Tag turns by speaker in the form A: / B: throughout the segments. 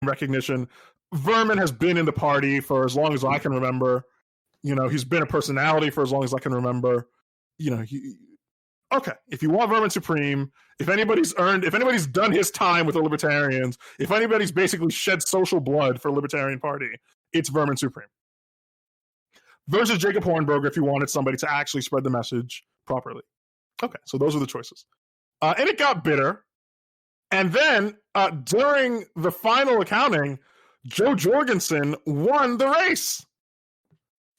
A: recognition. Vermin has been in the party for as long as I can remember. You know, he's been a personality for as long as I can remember. You know, okay, if you want Vermin Supreme, if anybody's done his time with the Libertarians, if anybody's basically shed social blood for the Libertarian Party, it's Vermin Supreme. Versus Jacob Hornberger if you wanted somebody to actually spread the message properly. Okay, so those are the choices. And it got bitter. And then during the final accounting, Joe Jorgensen won the race,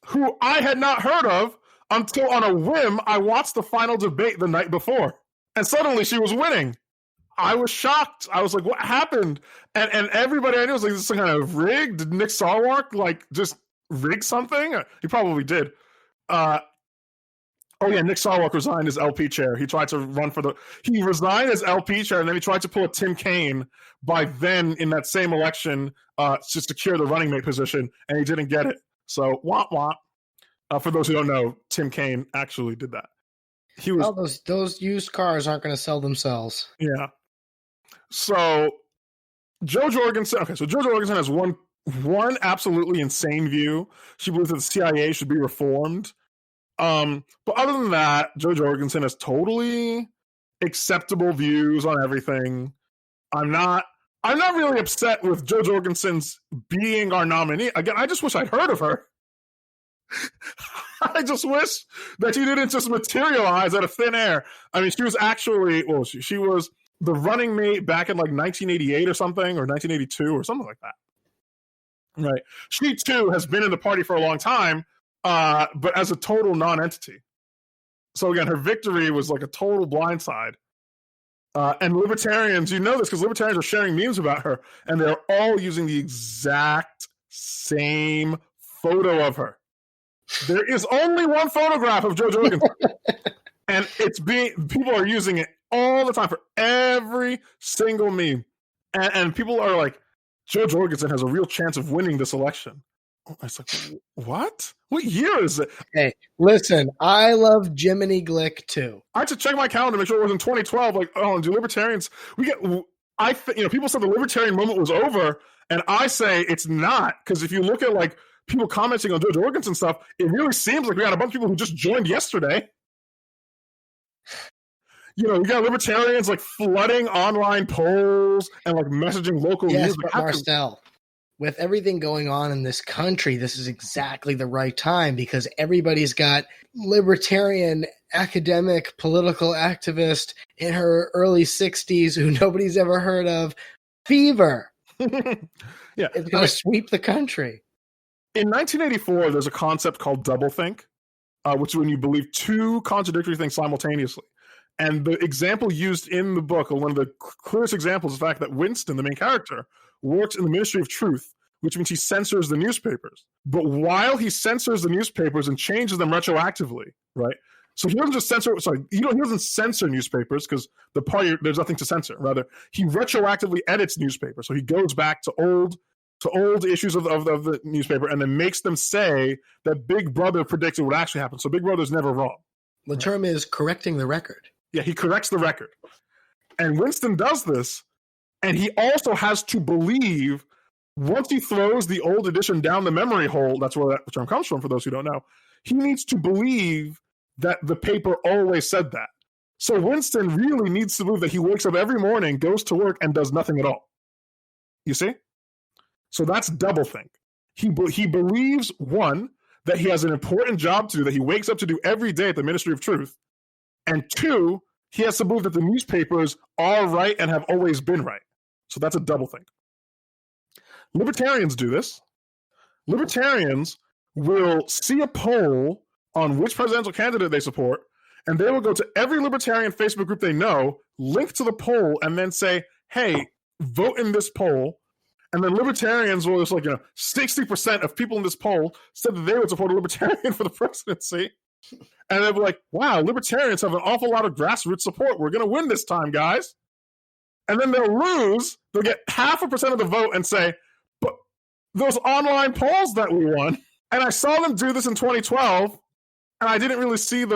A: who I had not heard of until on a whim I watched the final debate the night before. And suddenly she was winning. I was shocked. I was like, what happened? And everybody I knew was like, this is some kind of rigged. Did Nick Sarwark like just rig something? He probably did. Nick Sarwark resigned as LP chair. He tried to run he resigned as LP chair, and then he tried to pull a Tim Kaine by then in that same election to secure the running mate position, and he didn't get it. So, womp womp. For those who don't know, Tim Kaine actually did that.
B: Those used cars aren't going to sell themselves.
A: Yeah. So, Joe Jorgensen has one absolutely insane view. She believes that the CIA should be reformed. But other than that, Joe Jorgensen has totally acceptable views on everything. I'm not really upset with Joe Jorgensen's being our nominee. Again, I just wish I'd heard of her. I just wish that she didn't just materialize out of thin air. I mean, she was actually, she was the running mate back in like 1988 or something, or 1982 or something like that. Right. She too has been in the party for a long time, but as a total non-entity. So again, her victory was like a total blindside. And libertarians, you know this because libertarians are sharing memes about her, and they're all using the exact same photo of her. There is only one photograph of Joe Jorgensen, and people are using it all the time for every single meme. And people are like, Joe Jorgensen has a real chance of winning this election. I was like, what? What year is it?
B: Hey, listen, I love Jiminy Glick too.
A: I had to check my calendar to make sure it was in 2012. Like, do libertarians? People said the libertarian moment was over, and I say it's not, because if you look at like people commenting on Joe Jorgensen stuff, it really seems like we got a bunch of people who just joined yesterday. You know, we got libertarians like flooding online polls and like messaging local news.
B: Yes, but Marcel, with everything going on in this country, this is exactly the right time because everybody's got libertarian academic political activist in her early 60s who nobody's ever heard of. Fever.
A: Yeah.
B: It's going to sweep the country.
A: In 1984, there's a concept called doublethink, which is when you believe two contradictory things simultaneously. And the example used in the book, or one of the clearest examples, is the fact that Winston, the main character, works in the Ministry of Truth, which means he censors the newspapers. But while he censors the newspapers and changes them retroactively, right? So he doesn't just he doesn't censor newspapers because the party, there's nothing to censor. Rather, he retroactively edits newspapers. So he goes back to old issues of the newspaper and then makes them say that Big Brother predicted what actually happened. So Big Brother's never wrong.
B: The term is correcting the record.
A: Yeah, he corrects the record. And Winston does this, and he also has to believe, once he throws the old edition down the memory hole, that's where that term comes from for those who don't know, he needs to believe that the paper always said that. So Winston really needs to believe that he wakes up every morning, goes to work, and does nothing at all. You see? So that's doublethink. He believes, one, that he has an important job to do, that he wakes up to do every day at the Ministry of Truth, and two, he has to believe that the newspapers are right and have always been right. So that's a doublethink. Libertarians do this. Libertarians will see a poll on which presidential candidate they support, and they will go to every libertarian Facebook group they know, link to the poll, and then say, hey, vote in this poll. And then libertarians will just 60% of people in this poll said that they would support a libertarian for the presidency. And they'll be like, wow, libertarians have an awful lot of grassroots support. We're going to win this time, guys. And then they'll lose. They'll get 0.5% of the vote and say, but those online polls that we won. And I saw them do this in 2012, and I didn't really see I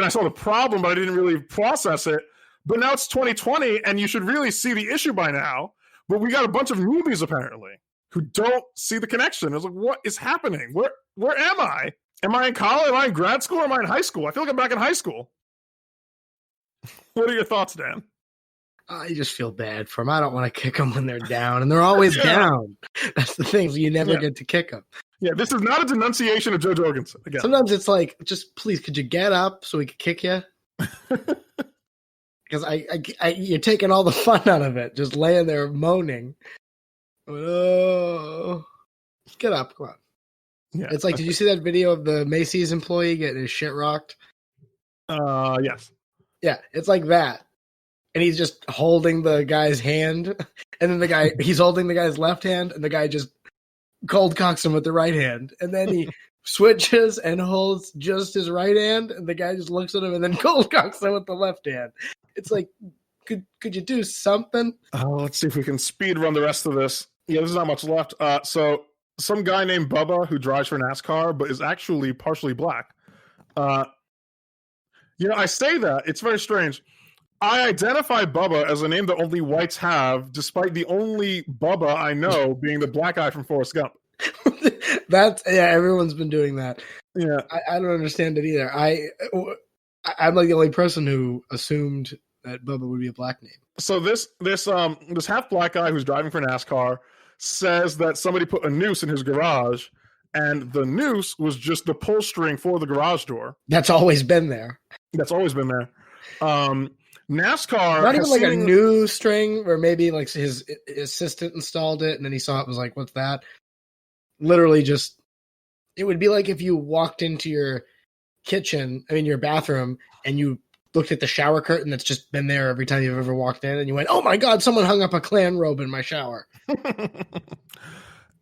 A: saw the problem, but I didn't really process it. But now it's 2020, and you should really see the issue by now. But we got a bunch of newbies apparently who don't see the connection. It's like, what is happening? Where am I? Am I in college? Am I in grad school? Or am I in high school? I feel like I'm back in high school. What are your thoughts, Dan?
B: I just feel bad for them. I don't want to kick them when they're down, and they're always down. That's the thing. So you never get to kick them.
A: Yeah, this is not a denunciation of Joe Jorgensen. Again.
B: Sometimes it's like, just please, could you get up so we could kick you? Because you're taking all the fun out of it, just laying there moaning. Oh, get up, come on. Yeah, it's like, did you see that video of the Macy's employee getting his shit rocked?
A: Yes.
B: Yeah, it's like that. And he's just holding the guy's hand, and then he's holding the guy's left hand, and the guy just cold cocks him with the right hand. And then he switches and holds just his right hand, and the guy just looks at him and then cold cocks him with the left hand. It's like, could you do something?
A: Let's see if we can speed run the rest of this. Yeah, there's not much left. So some guy named Bubba who drives for NASCAR, but is actually partially black. I say that, it's very strange. I identify Bubba as a name that only whites have, despite the only Bubba I know being the black guy from Forrest Gump.
B: Everyone's been doing that.
A: Yeah,
B: I don't understand it either. I'm like the only person who assumed that Bubba would be a black name.
A: So this half black guy who's driving for NASCAR says that somebody put a noose in his garage, and the noose was just the pull string for the garage door.
B: That's always been there.
A: NASCAR,
B: not even like a new string where maybe like his assistant installed it and then he saw it and was like, what's that? Literally just, it would be like if you walked into your your bathroom, and you looked at the shower curtain that's just been there every time you've ever walked in, and you went, oh my God, someone hung up a Klan robe in my shower.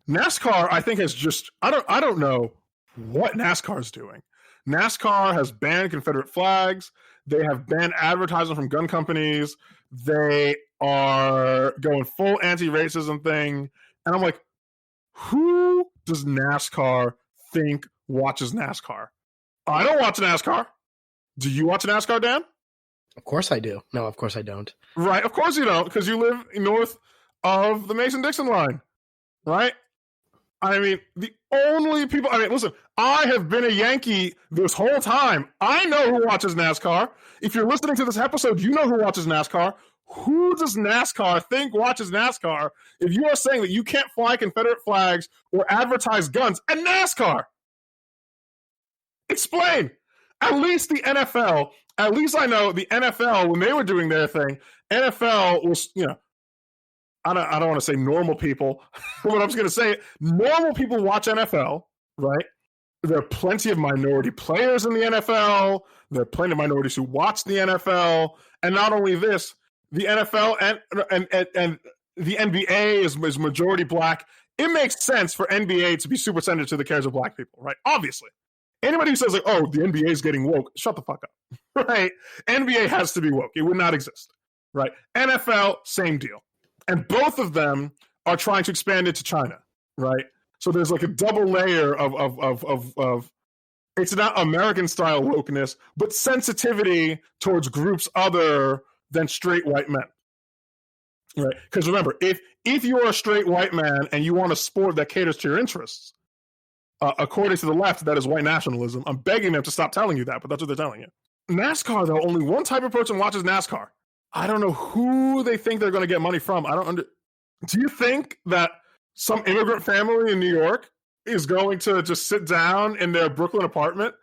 A: NASCAR, I think, has just, I don't know what NASCAR is doing. NASCAR has banned Confederate flags. They have banned advertising from gun companies. They are going full anti-racism thing. And I'm like, who does NASCAR think watches NASCAR? I don't watch NASCAR. Do you watch NASCAR, Dan?
B: Of course I do. No, of course I don't.
A: Right, of course you don't, because you live north of the Mason-Dixon line, right? I mean, the only people... listen, I have been a Yankee this whole time. I know who watches NASCAR. If you're listening to this episode, you know who watches NASCAR. Who does NASCAR think watches NASCAR if you are saying that you can't fly Confederate flags or advertise guns at NASCAR? Explain. At least the NFL, at least I know the NFL, when they were doing their thing, NFL was, I don't want to say normal people, but I'm just going to say it. Normal people watch NFL, right? There are plenty of minority players in the NFL. There are plenty of minorities who watch the NFL. And not only this, the NFL and the NBA is majority black. It makes sense for NBA to be super sensitive to the cares of black people, right? Obviously. Anybody who says, like, oh, the NBA is getting woke, shut the fuck up, right? NBA has to be woke. It would not exist, right? NFL, same deal. And both of them are trying to expand into China, right? So there's like a double layer of it's not American-style wokeness, but sensitivity towards groups other than straight white men, right? Because remember, if you're a straight white man and you want a sport that caters to your interests, according to the left, that is white nationalism. I'm begging them to stop telling you that, but that's what they're telling you. NASCAR, though, only one type of person watches NASCAR. I don't know who they think they're going to get money from. Do you think that some immigrant family in New York is going to just sit down in their Brooklyn apartment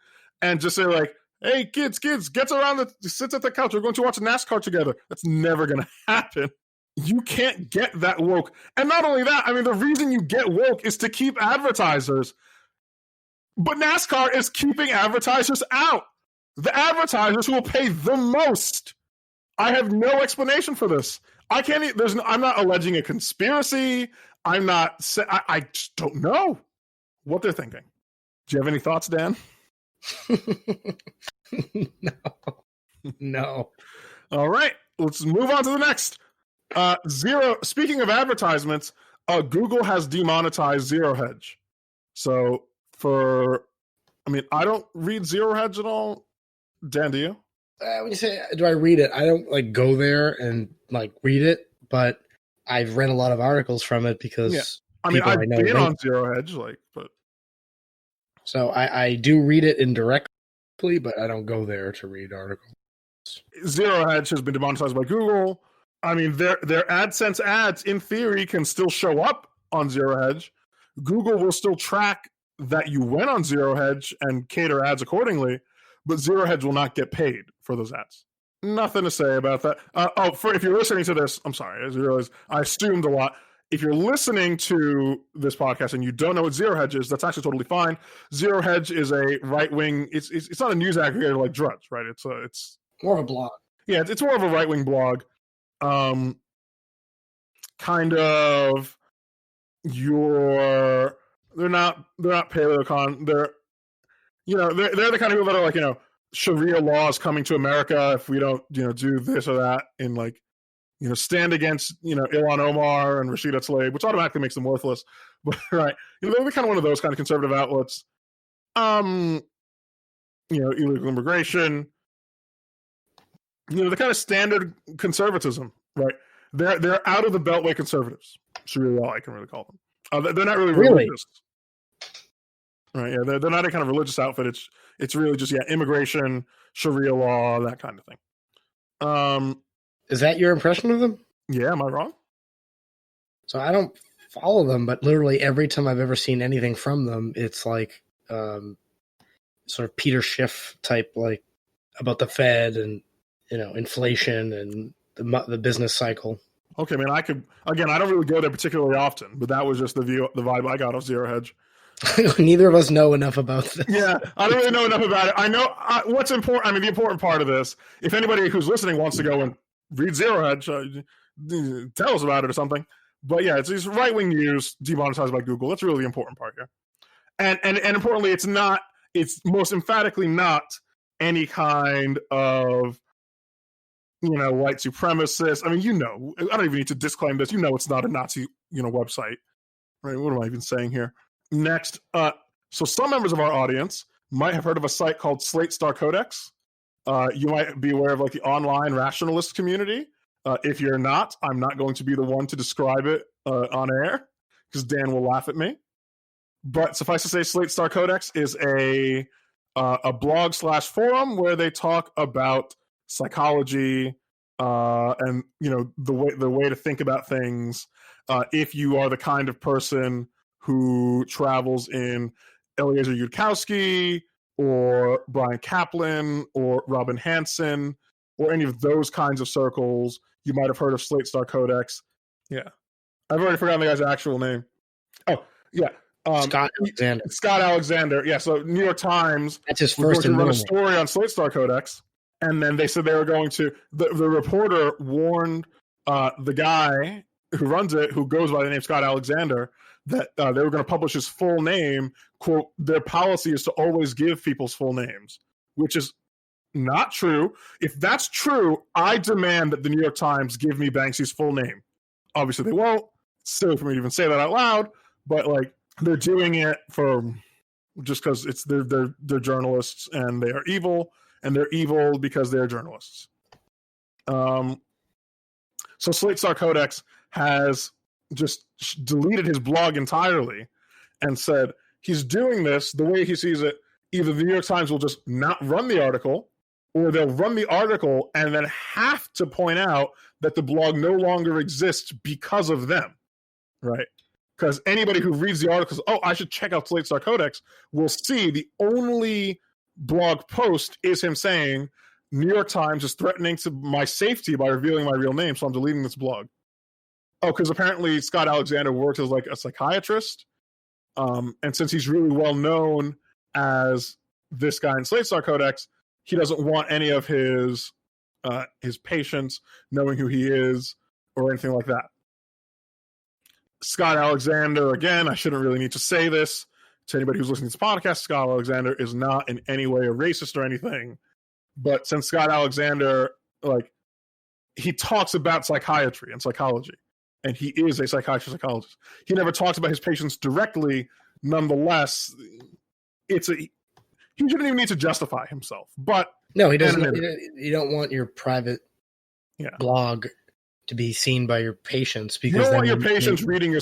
A: and just say, like, hey, kids, get around, sit at the couch. We're going to watch NASCAR together. That's never going to happen. You can't get that woke. And not only that, the reason you get woke is to keep advertisers. But NASCAR is keeping advertisers out. The advertisers who will pay the most. I have no explanation for this. I'm not alleging a conspiracy. I just don't know what they're thinking. Do you have any thoughts, Dan?
B: No.
A: All right, let's move on to the next. Speaking of advertisements, Google has demonetized Zero Hedge. So I don't read Zero Hedge at all. Dan, do you?
B: When you say, do I read it? I don't go there and read it, but I've read a lot of articles from it because
A: I mean, I've been
B: write.
A: on Zero Hedge, but
B: so I do read it indirectly, but I don't go there to read articles.
A: Zero Hedge has been demonetized by Google. I mean, their AdSense ads, in theory, can still show up on Zero Hedge. Google will still track that you went on Zero Hedge and cater ads accordingly, but Zero Hedge will not get paid for those ads. Nothing to say about that. If you're listening to this, I'm sorry, I assumed a lot. If you're listening to this podcast and you don't know what Zero Hedge is, that's actually totally fine. Zero Hedge is a right-wing. It's not a news aggregator like Drudge, right? It's
B: more of a blog.
A: Yeah, it's more of a right-wing blog. Kind of they're not paleocon. They're the kind of people that are like, Sharia laws coming to America if we don't, do this or that, and like, stand against, Ilhan Omar and Rashida Tlaib, which automatically makes them worthless. But right, they're kind of one of those kind of conservative outlets. Illegal immigration. The kind of standard conservatism, right? They're out of the beltway conservatives. That's really all I can really call them. They're not really religious, right? Yeah, they're not a kind of religious outfit. It's really just immigration, Sharia law, that kind of thing.
B: Is that your impression of them?
A: Yeah, am I wrong?
B: So I don't follow them, but literally every time I've ever seen anything from them, it's like sort of Peter Schiff type, like about the Fed and inflation and the business cycle.
A: Okay, man, I don't really go there particularly often, but that was just the vibe I got of Zero Hedge.
B: Neither of us know enough about this.
A: Yeah, I don't really know enough about it. I know what's important. I mean, the important part of this, if anybody who's listening wants to go and read Zero Hedge, tell us about it or something. But yeah, it's these right-wing news demonetized by Google. That's really the important part here. And importantly, it's most emphatically not any kind of white supremacist. I mean, I don't even need to disclaim this. It's not a Nazi, website. Right? What am I even saying here? Next, so some members of our audience might have heard of a site called Slate Star Codex. You might be aware of like the online rationalist community. If you're not, I'm not going to be the one to describe it on air because Dan will laugh at me. But suffice to say, Slate Star Codex is a blog / forum where they talk about psychology and the way to think about things. If you are the kind of person who travels in Eliezer Yudkowsky or Brian Kaplan or Robin Hansen or any of those kinds of circles, you might have heard of Slate Star Codex. Yeah. I've already forgotten the guy's actual name. Oh, yeah.
B: Scott Alexander.
A: Scott Alexander. Yeah, so New York Times.
B: That's his first and
A: run a story on Slate Star Codex, and then they said they were going to. The reporter warned the guy who runs it, who goes by the name Scott Alexander, that they were going to publish his full name. Quote, their policy is to always give people's full names, which is not true. If that's true, I demand that the New York Times give me Banksy's full name. Obviously, they won't. It's silly for me to even say that out loud, but like they're doing it for just because it's they're journalists and they are evil, and they're evil because they're journalists. So Slate Star Codex has just deleted his blog entirely and said he's doing this the way he sees it. Either the New York Times will just not run the article, or they'll run the article and then have to point out that the blog no longer exists because of them, right? Because anybody who reads the article says, oh, I should check out Slate Star Codex, will see the only blog post is him saying, New York Times is threatening to my safety by revealing my real name, so I'm deleting this blog. Oh, because apparently Scott Alexander works as like a psychiatrist. And since he's really well known as this guy in Slate Star Codex, he doesn't want any of his patients knowing who he is or anything like that. Scott Alexander, again, I shouldn't really need to say this to anybody who's listening to this podcast. Scott Alexander is not in any way a racist or anything. But since Scott Alexander, like, he talks about psychiatry and psychology, and he is a psychologist. He never talks about his patients directly. Nonetheless, he shouldn't even need to justify himself. But
B: no, he doesn't. You don't want your private blog to be seen by your patients,
A: You
B: because
A: don't want
B: then
A: your patients reading your